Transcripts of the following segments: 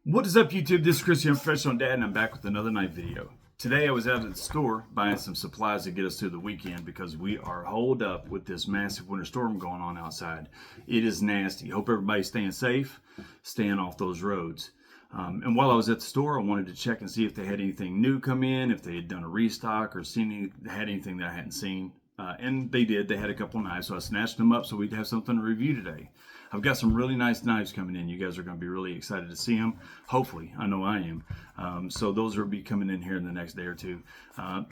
What is up, YouTube? This is Christian Professional Dad, and I'm back with another knife video. Today I was out at the store buying some supplies to get us through the weekend because we are holed up with this massive winter storm going on outside. It is nasty. Hope everybody's staying safe, staying off those roads. And while I was at the store, I wanted to check and see if they had anything new come in, if they had done a restock or had anything that I hadn't seen. And they did. They had a couple knives, so I snatched them up so we'd have something to review today. I've got some really nice knives coming in. You guys are going to be really excited to see them. Hopefully, I know I am. So those will be coming in here in the next day or two.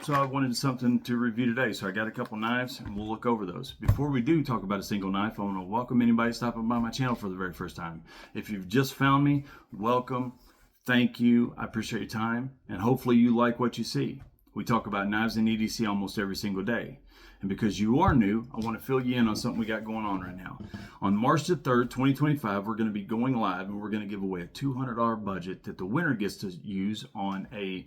So I wanted something to review today. So I got a couple knives, and we'll look over those. Before we do talk about a single knife, I want to welcome anybody stopping by my channel for the very first time. If you've just found me, welcome. Thank you. I appreciate your time, and hopefully you like what you see. We talk about knives and EDC almost every single day. And because you are new, I want to fill you in on something we got going on right now. On March the 3rd, 2025, we're going to be going live, and we're going to give away a $200 budget that the winner gets to use on a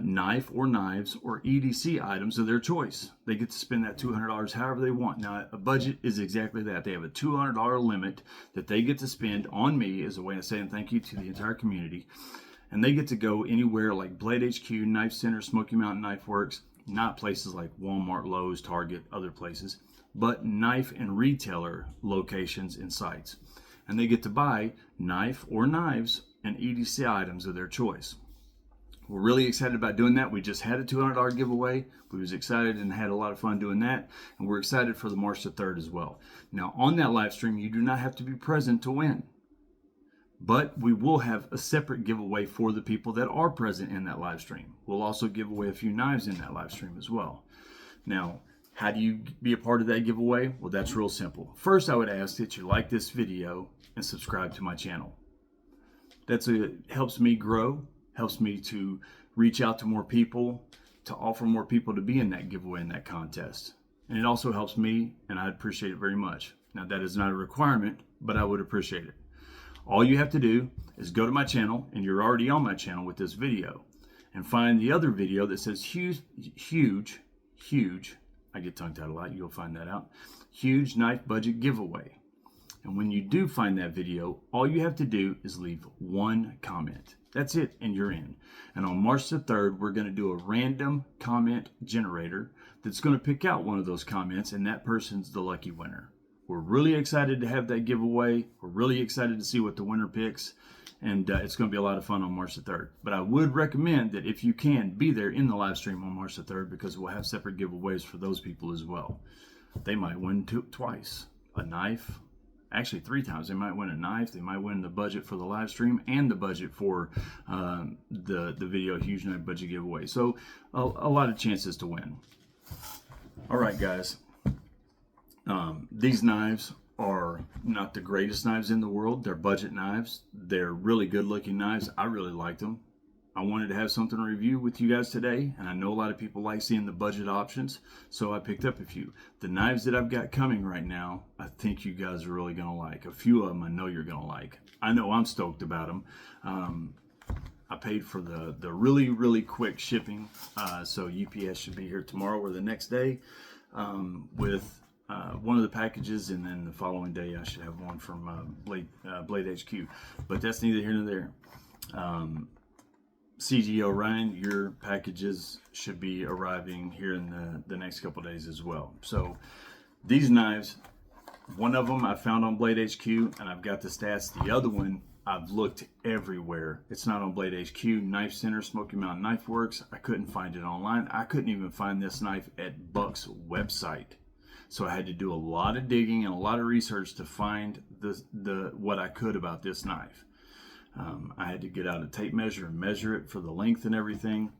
knife or knives or EDC items of their choice. They get to spend that $200 however they want. Now, a budget is exactly that. They have a $200 limit that they get to spend on me as a way of saying thank you to the entire community. And they get to go anywhere like Blade HQ, Knife Center, Smoky Mountain Knife Works, not places like Walmart, Lowe's, Target, other places, but knife and retailer locations and sites. And they get to buy knife or knives and EDC items of their choice. We're really excited about doing that. We just had a $200 giveaway. We was excited and had a lot of fun doing that. And we're excited for the March the 3rd as well. Now, on that live stream, you do not have to be present to win. But we will have a separate giveaway for the people that are present in that live stream. We'll also give away a few knives in that live stream as well. Now, how do you be a part of that giveaway? Well, that's real simple. First, I would ask that you like this video and subscribe to my channel. Helps me grow, helps me to reach out to more people, to offer more people to be in that giveaway, in that contest. And it also helps me, and I'd appreciate it very much. Now, that is not a requirement, but I would appreciate it. All you have to do is go to my channel, and you're already on my channel with this video, and find the other video that says huge, I get tongue tied a lot, you'll find that out, huge knife budget giveaway. And when you do find that video, all you have to do is leave one comment. That's it, and you're in. And on March the 3rd, we're going to do a random comment generator that's going to pick out one of those comments, and that person's the lucky winner. We're really excited to have that giveaway. We're really excited to see what the winner picks. And it's going to be a lot of fun on March the 3rd. But I would recommend that if you can, be there in the live stream on March the 3rd, because we'll have separate giveaways for those people as well. They might win twice. A knife. Actually, 3 times. They might win a knife. They might win the budget for the live stream and the budget for the video huge knife budget giveaway. So a lot of chances to win. All right, guys. These knives are not the greatest knives in the world. They're budget knives. They're really good looking knives. I really liked them. I wanted to have something to review with you guys today, and I know a lot of people like seeing the budget options, so I picked up a few. The knives that I've got coming right now, I think you guys are really going to like. A few of them I know you're going to like. I know I'm stoked about them. I paid for the really quick shipping, so UPS should be here tomorrow or the next day with one of the packages, and then the following day I should have one from Blade HQ. But that's neither here nor there. CGO Ryan, your packages should be arriving here in the next couple days as well. So these knives, one of them I found on Blade HQ, and I've got the stats. The other one, I've looked everywhere. It's not on Blade HQ, Knife Center, Smoky Mountain Knife Works. I couldn't find it online. I couldn't even find this knife at Buck's website. So I had to do a lot of digging and a lot of research to find what I could about this knife. I had to get out a tape measure and measure it for the length and everything.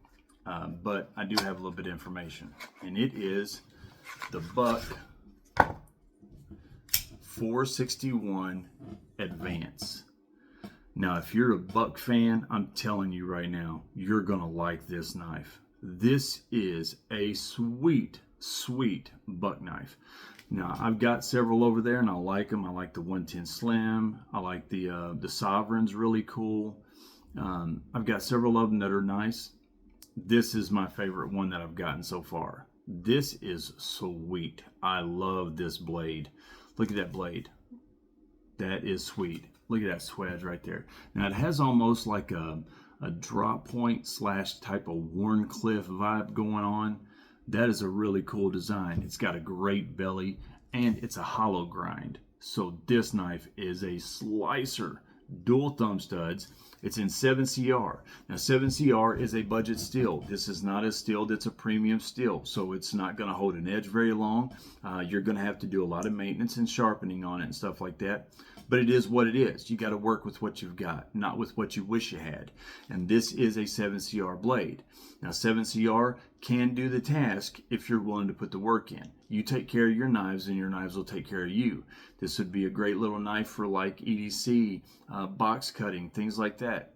But I do have a little bit of information. And it is the Buck 461 Advance. Now, if you're a Buck fan, I'm telling you right now, you're going to like this knife. This is a sweet Buck knife. Now, I've got several over there, and I like them. I like the 110 Slim. I like the Sovereign's really cool. I've got several of them that are nice. This is my favorite one that I've gotten so far. This is sweet. I love this blade. Look at that blade. That is sweet. Look at that swedge right there. Now it has almost like a drop point slash type of Warncliffe vibe going on. That is a really cool design. It's got a great belly and it's a hollow grind. So this knife is a slicer, dual thumb studs. It's in 7CR. Now 7CR is a budget steel. This is not a steel that's a premium steel, so it's not going to hold an edge very long. You're going to have to do a lot of maintenance and sharpening on it and stuff like that. But it is what it is. You got to work with what you've got, not with what you wish you had. And this is a 7CR blade. Now 7CR can do the task if you're willing to put the work in. You take care of your knives and your knives will take care of you. This would be a great little knife for like EDC, box cutting, things like that.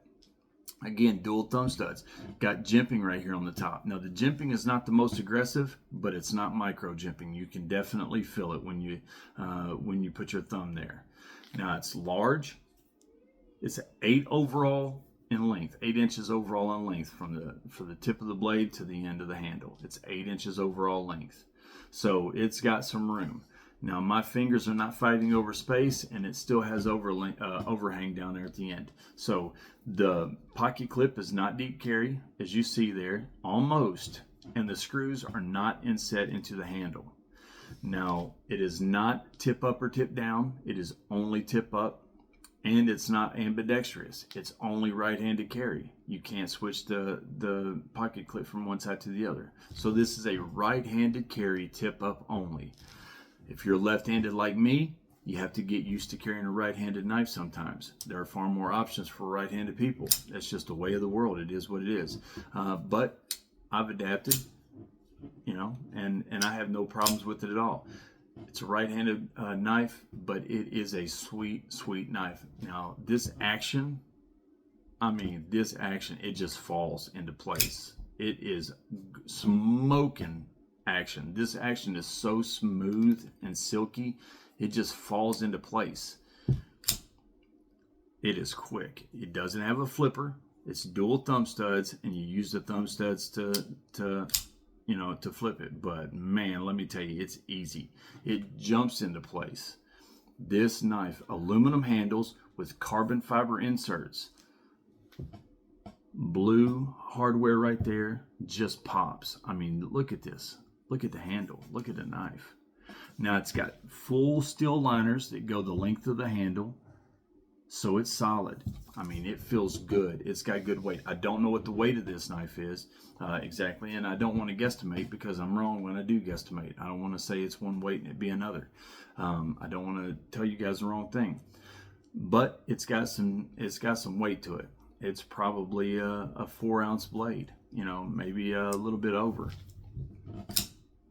Again, dual thumb studs. Got jimping right here on the top. Now the jimping is not the most aggressive, but it's not micro jimping. You can definitely feel it when you put your thumb there. Now it's large. It's 8 overall in length, 8 inches overall in length from the tip of the blade to the end of the handle. It's 8 inches overall length. So it's got some room. Now my fingers are not fighting over space, and it still has overhang down there at the end. So the pocket clip is not deep carry, as you see there, almost, and the screws are not inset into the handle. Now it is not tip up or tip down, it is only tip up, and it's not ambidextrous. It's only right-handed carry. You can't switch the pocket clip from one side to the other. So this is a right-handed carry, tip up only. If you're left-handed like me, you have to get used to carrying a right-handed knife sometimes. There are far more options for right-handed people. That's just the way of the world. It is what it is. But I've adapted, and I have no problems with it at all. It's a right-handed knife, but it is a sweet, sweet knife. Now, this action, it just falls into place. It is smoking action. This action is so smooth and silky, it just falls into place. It is quick. It doesn't have a flipper. It's dual thumb studs, and you use the thumb studs to flip it. But man, let me tell you, it's easy. It jumps into place. This knife, aluminum handles with carbon fiber inserts. Blue hardware right there, just pops. Look at this. Look at the handle. Look at the knife. Now it's got full steel liners that go the length of the handle. So it's solid. It feels good. It's got good weight. I don't know what the weight of this knife is exactly, and I don't want to guesstimate because I'm wrong when I do guesstimate. I don't want to say it's one weight and it be another. I don't want to tell you guys the wrong thing. But it's got some weight to it. It's probably a 4-ounce blade, maybe a little bit over.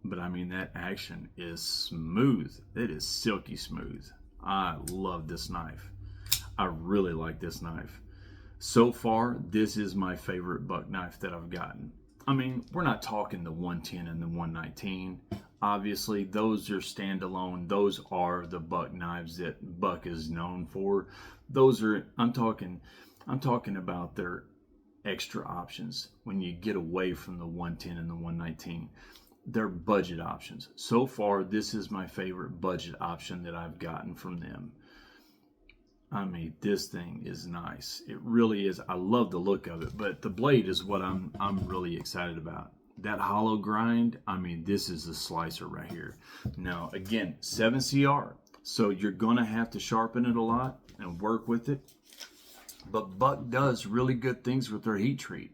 But that action is smooth. It is silky smooth. I love this knife. I really like this knife. So far, this is my favorite buck knife that I've gotten. We're not talking the 110 and the 119. Obviously, those are standalone. Those are the buck knives that Buck is known for. I'm talking about their extra options when you get away from the 110 and the 119. They're budget options. So far, this is my favorite budget option that I've gotten from them. This thing is nice. It really is. I love the look of it, but the blade is what I'm really excited about. That hollow grind, this is a slicer right here. Now, again, 7CR. So you're going to have to sharpen it a lot and work with it. But Buck does really good things with their heat treat.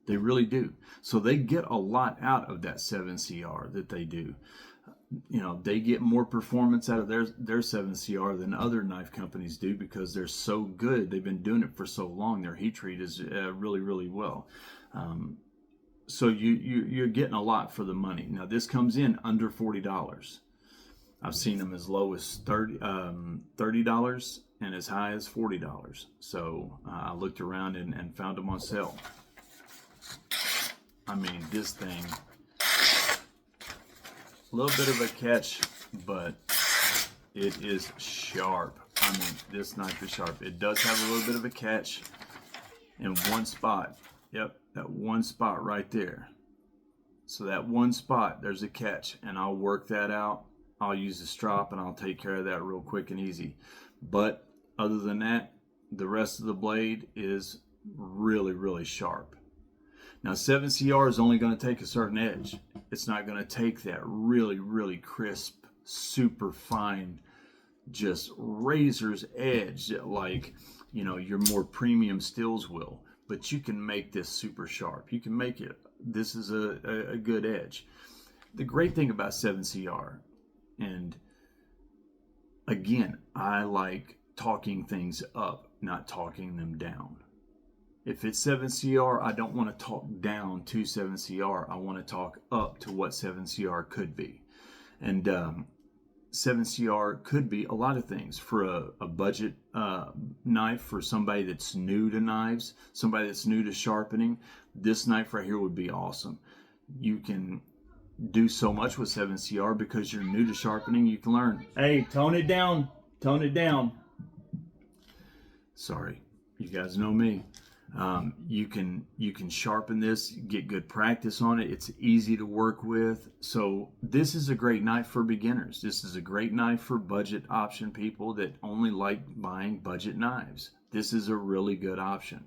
They really do. So they get a lot out of that 7CR that they do. They get more performance out of their 7CR than other knife companies do because they're so good. They've been doing it for so long. Their heat treat is really, really well. So you're getting a lot for the money. Now this comes in under $40. I've seen them as low as $30 and as high as $40. So I looked around and found them on sale. This thing, a little bit of a catch, but it is sharp. This knife is sharp. It does have a little bit of a catch in one spot. Yep, that one spot right there. So that one spot, there's a catch, and I'll work that out. I'll use the strop, and I'll take care of that real quick and easy. But Other than that, the rest of the blade is really, really sharp. Now 7CR is only going to take a certain edge. It's not going to take that really, really crisp, super fine, just razor's edge like, your more premium steels will. But you can make this super sharp. You can make it. This is a good edge. The great thing about 7CR, and again, I like talking things up, not talking them down. If it's 7CR, I don't want to talk down to 7CR. I want to talk up to what 7CR could be. And 7CR could be a lot of things. For a budget knife, for somebody that's new to knives, somebody that's new to sharpening, this knife right here would be awesome. You can do so much with 7CR because you're new to sharpening. You can learn, hey, tone it down, tone it down. Sorry, you guys know me. You can sharpen this, get good practice on it. It's easy to work with. So this is a great knife for beginners. This is a great knife for budget option people that only like buying budget knives. This is a really good option.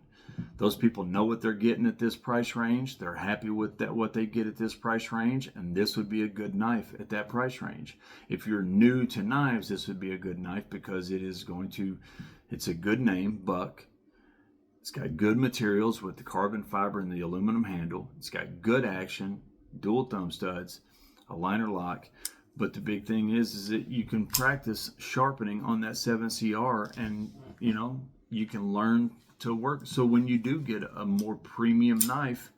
Those people know what they're getting at this price range. They're happy with that, what they get at this price range, and this would be a good knife at that price range. If you're new to knives, this would be a good knife because it's a good name, Buck. It's got good materials with the carbon fiber and the aluminum handle. It's got good action, dual thumb studs, a liner lock. But the big thing is that you can practice sharpening on that 7CR, and you can learn to work. So when you do get a more premium knife,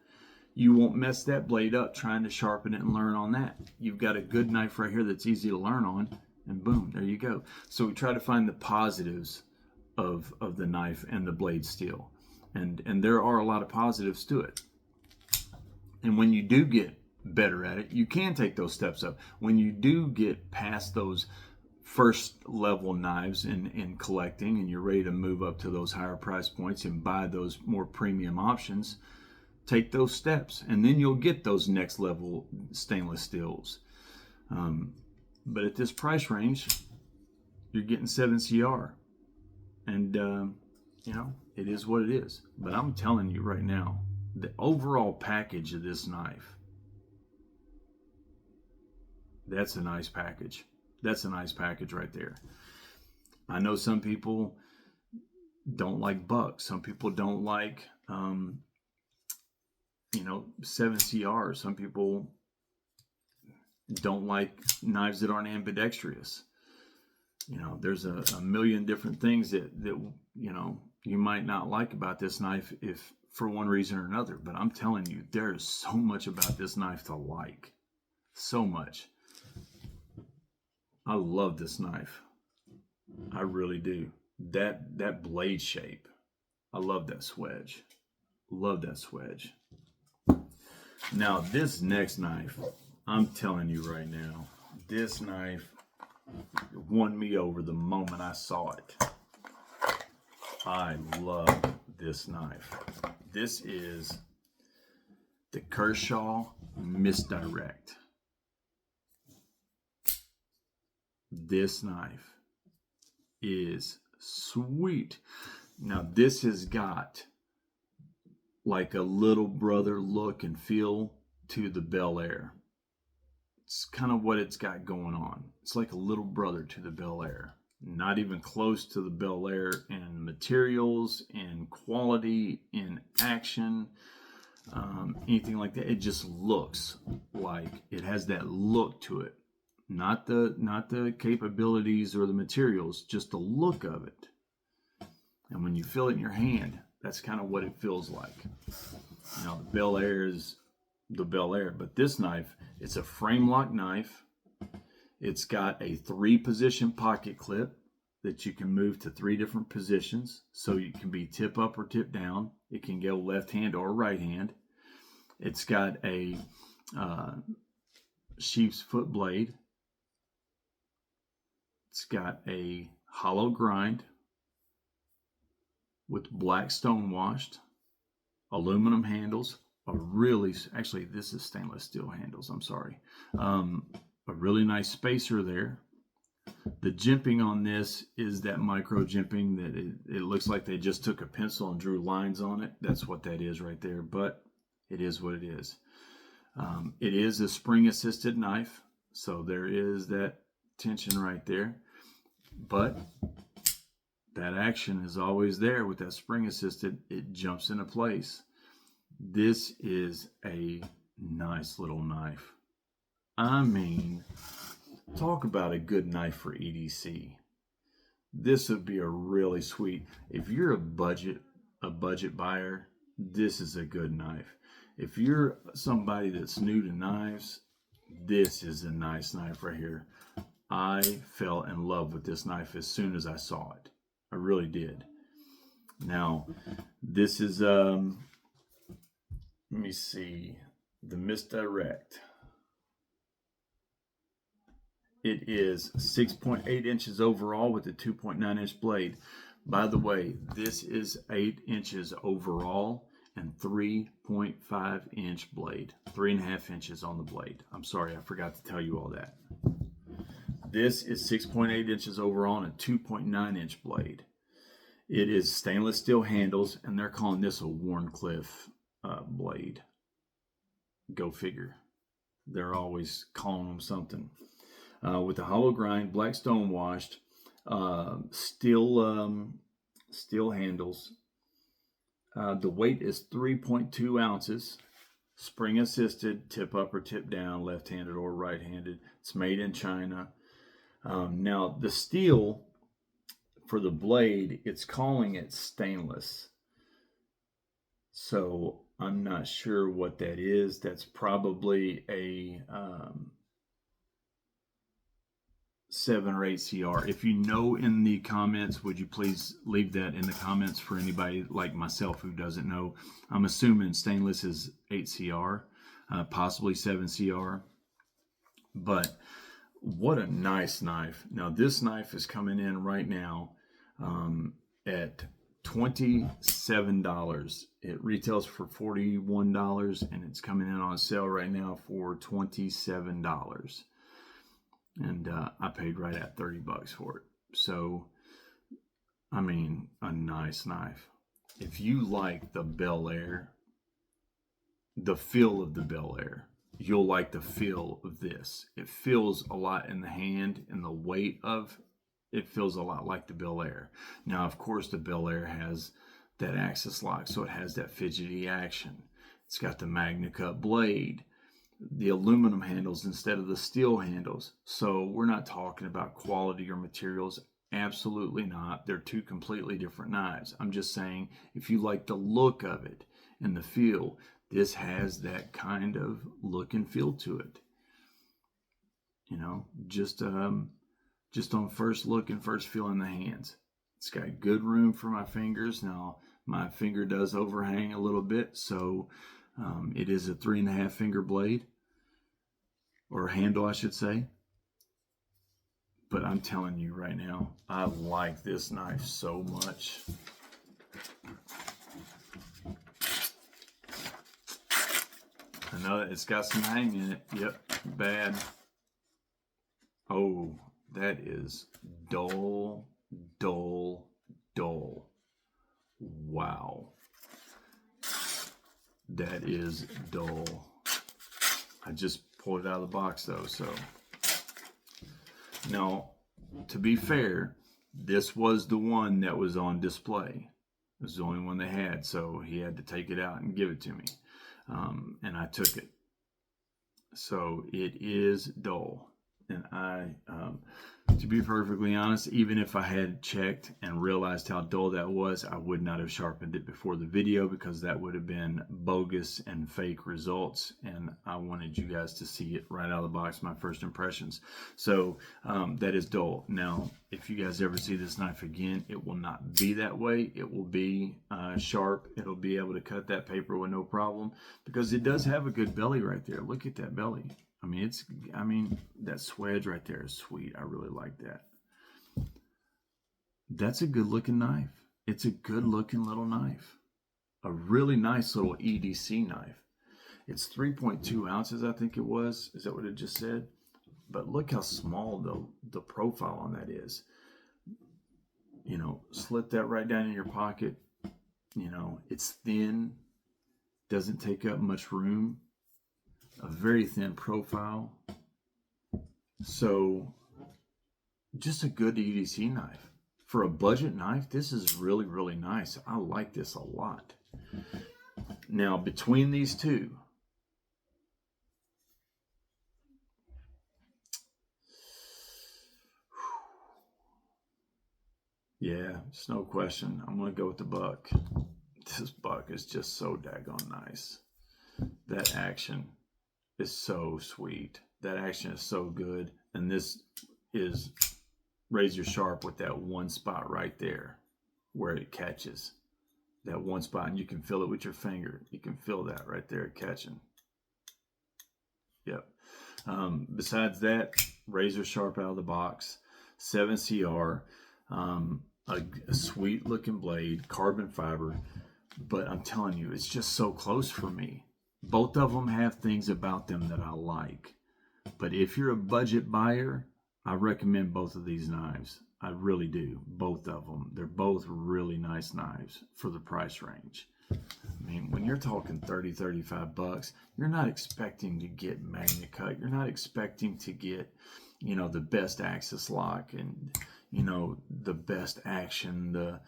you won't mess that blade up trying to sharpen it and learn on that. You've got a good knife right here that's easy to learn on, and boom, there you go. So we try to find the positives of the knife and the blade steel. And there are a lot of positives to it. And when you do get better at it, you can take those steps up. When you do get past those first level knives in collecting, and you're ready to move up to those higher price points and buy those more premium options, take those steps, and then you'll get those next level stainless steels. But at this price range, you're getting 7CR, and it is what it is. But I'm telling you right now, the overall package of this knife, that's a nice package. That's a nice package right there. I know some people don't like Buck. Some people don't like, 7CR. Some people don't like knives that aren't ambidextrous. There's a million different things that you might not like about this knife if for one reason or another. But I'm telling you, there is so much about this knife to like. So much. I love this knife. I really do. That blade shape. I love that swedge. Love that swedge. Now this next knife, I'm telling you right now, this knife won me over the moment I saw it. I love this knife. This is the Kershaw Misdirect. This knife is sweet. Now this has got like a little brother look and feel to the Bel Air. It's kind of what it's got going on. It's like a little brother to the Bel Air. Not even close to the Bel Air in materials, in quality, in action, anything like that. It just looks like it has that look to it. Not the capabilities or the materials, just the look of it. And when you feel it in your hand, that's kind of what it feels like. The Bel Air is the Bel Air, but this knife, it's a frame lock knife. It's got a 3-position pocket clip that you can move to 3 different positions. So you can be tip up or tip down. It can go left hand or right hand. It's got a sheep's foot blade. It's got a hollow grind with black stone washed, aluminum handles, actually this is stainless steel handles, I'm sorry. A really nice spacer there, The jimping on this is that micro jimping that it looks like they just took a pencil and drew lines on it. That's what that is right there, but it is what it is. It is a spring assisted knife, so there is that tension right there, but that action is always there with that spring assisted. It jumps into place. This is a nice little knife. I mean, talk about a good knife for EDC. This would be a really sweet. If you're a budget buyer, this is a good knife. If you're somebody that's new to knives, this is a nice knife right here. I fell in love with this knife as soon as I saw it. I really did. Now, this is let me see, the Misdirect. It is 6.8 inches overall with a 2.9 inch blade. By the way, this is 8 inches overall and 3.5 inch blade. 3.5 inches on the blade. I'm sorry, I forgot to tell you all that. This is 6.8 inches overall and a 2.9 inch blade. It is stainless steel handles, and they're calling this a Wharncliffe blade. Go figure. They're always calling them something. With a hollow grind, black stone washed, steel handles. The weight is 3.2 ounces. Spring assisted, tip up or tip down, left-handed or right-handed. It's made in China. Now the steel for the blade, it's calling it stainless. So I'm not sure what that is. That's probably a 7 or 8 CR. If you know in the comments, would you please leave that in the comments for anybody like myself who doesn't know. I'm assuming stainless is 8 CR, possibly 7 CR. But what a nice knife. Now this knife is coming in right now at $27. It retails for $41 and it's coming in on sale right now for $27. And I paid right at $30 for it. So, I mean, a nice knife. If you like the Bel Air, the feel of the Bel Air, you'll like the feel of this. It feels a lot in the hand, and the weight of it feels a lot like the Bel Air. Now, of course, the Bel Air has that axis lock, so it has that fidgety action. It's got the Magna Cut blade, the aluminum handles instead of the steel handles. So we're not talking about quality or materials. Absolutely not. They're two completely different knives. I'm just saying, if you like the look of it and the feel, this has that kind of look and feel to it. You know, just on first look and first feel in the hands. It's got good room for my fingers. Now, my finger does overhang a little bit, so it is a 3.5 finger blade, or handle, I should say. But I'm telling you right now, I like this knife so much. I know that it's got some hang in it. Yep, bad. Oh, that is dull, dull, dull. Wow. That is dull. I just pulled it out of the box though, so. Now, to be fair, this was the one that was on display. It was the only one they had, so he had to take it out and give it to me. And I took it. So it is dull. And to be perfectly honest, even if I had checked and realized how dull that was, I would not have sharpened it before the video, because that would have been bogus and fake results. And I wanted you guys to see it right out of the box, my first impressions. So that is dull. Now, if you guys ever see this knife again, it will not be that way. It will be sharp. It'll be able to cut that paper with no problem, because it does have a good belly right there. Look at that belly. I mean, that swedge right there is sweet. I really like that. That's a good looking knife. It's a good looking little knife. A really nice little EDC knife. It's 3.2 ounces, I think it was. Is that what it just said? But look how small the profile on that is. You know, slip that right down in your pocket. You know, it's thin, doesn't take up much room, a very thin profile. So just a good EDC knife. For a budget knife, this is really, really nice. I like this a lot. Now, between these two, yeah, it's no question. I'm going to go with the buck. This buck is just so daggone nice. That action is so sweet. That action is so good. And this is razor sharp with that one spot right there where it catches. That one spot, and you can feel it with your finger. You can feel that right there catching. Yep. Besides that, razor sharp out of the box, 7CR, a sweet looking blade, carbon fiber. But I'm telling you, it's just so close for me. Both of them have things about them that I like. But if you're a budget buyer, I recommend both of these knives. I really do. Both of them. They're both really nice knives for the price range. I mean, when you're talking 30, 35 bucks, you're not expecting to get Magna Cut. You're not expecting to get, you know, the best axis lock and, you know, the best action, the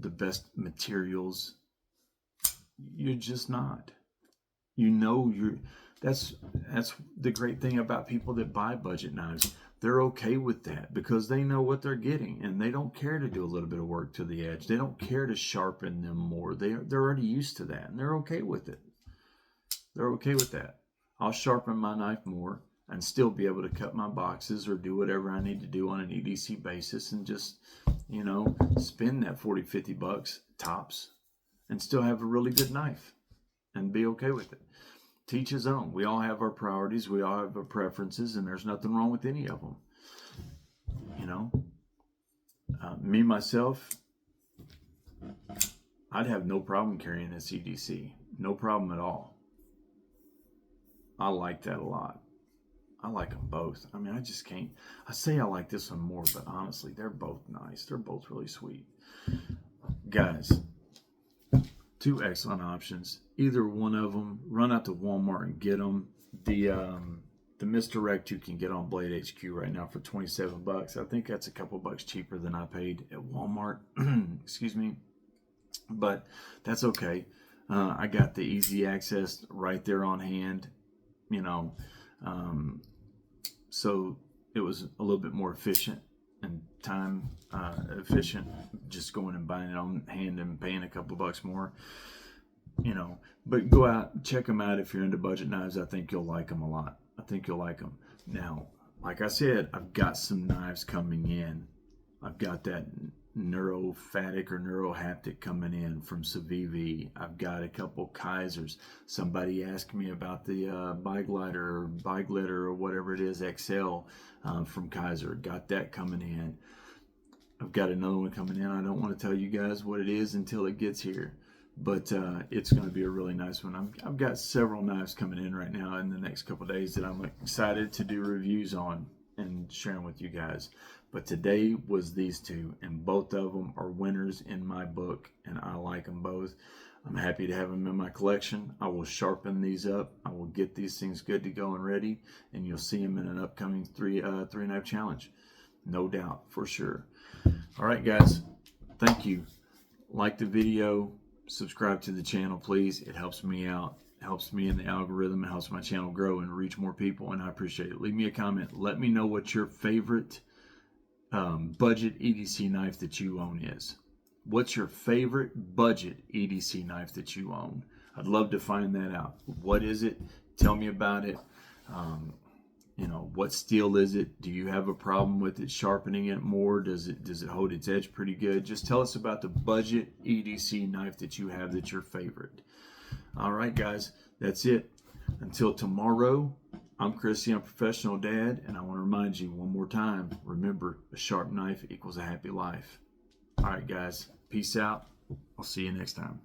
best materials. You're just not. You know, that's the great thing about people that buy budget knives. They're okay with that because they know what they're getting, and they don't care to do a little bit of work to the edge. They don't care to sharpen them more. They're already used to that, and they're okay with it. They're okay with that. I'll sharpen my knife more and still be able to cut my boxes or do whatever I need to do on an EDC basis and just, you know, spend that 40, 50 bucks tops and still have a really good knife and be okay with it. To each his own. We all have our priorities. We all have our preferences, and there's nothing wrong with any of them. You know, me, myself, I'd have no problem carrying this EDC. No problem at all. I like that a lot. I like them both. I mean, I just can't. I say I like this one more, but honestly, they're both nice. They're both really sweet. Guys, two excellent options. Either one of them, run out to Walmart and get them. The Misdirect you can get on Blade HQ right now for 27 bucks. I think that's a couple bucks cheaper than I paid at Walmart. Excuse me. But that's okay. I got the easy access right there on hand, you know. So it was a little bit more efficient and time efficient just going and buying it on hand and paying a couple bucks more, you know. But go out, check them out if you're into budget knives. I think you'll like them a lot. I think you'll like them. Now, like I said, I've got some knives coming in. I've got that neurophatic or neurohaptic coming in from Civivi. I've got a couple Kaisers. Somebody asked me about the Beiglitter or whatever it is, XL from Kaiser. Got that coming in. I've got another one coming in. I don't want to tell you guys what it is until it gets here, but it's going to be a really nice one. I've got several knives coming in right now in the next couple of days that I'm excited to do reviews on and sharing with you guys. But today was these two, and both of them are winners in my book, and I like them both. I'm happy to have them in my collection. I will sharpen these up. I will get these things good to go and ready, and you'll see them in an upcoming three knife challenge. No doubt, for sure. All right, guys, thank you. Like the video, subscribe to the channel, please. It helps me out. It helps me in the algorithm. It helps my channel grow and reach more people, and I appreciate it. Leave me a comment. Let me know what your favorite budget EDC knife that you own is. What's your favorite budget EDC knife that you own? I'd love to find that out. What is it? Tell me about it. You know, what steel is it? Do you have a problem with it sharpening it more? Does it hold its edge pretty good? Just tell us about the budget EDC knife that you have that's your favorite. All right, guys, that's it. Until tomorrow, I'm Chris, the Unprofessional Dad, and I want to remind you one more time, remember, a sharp knife equals a happy life. All right, guys, peace out. I'll see you next time.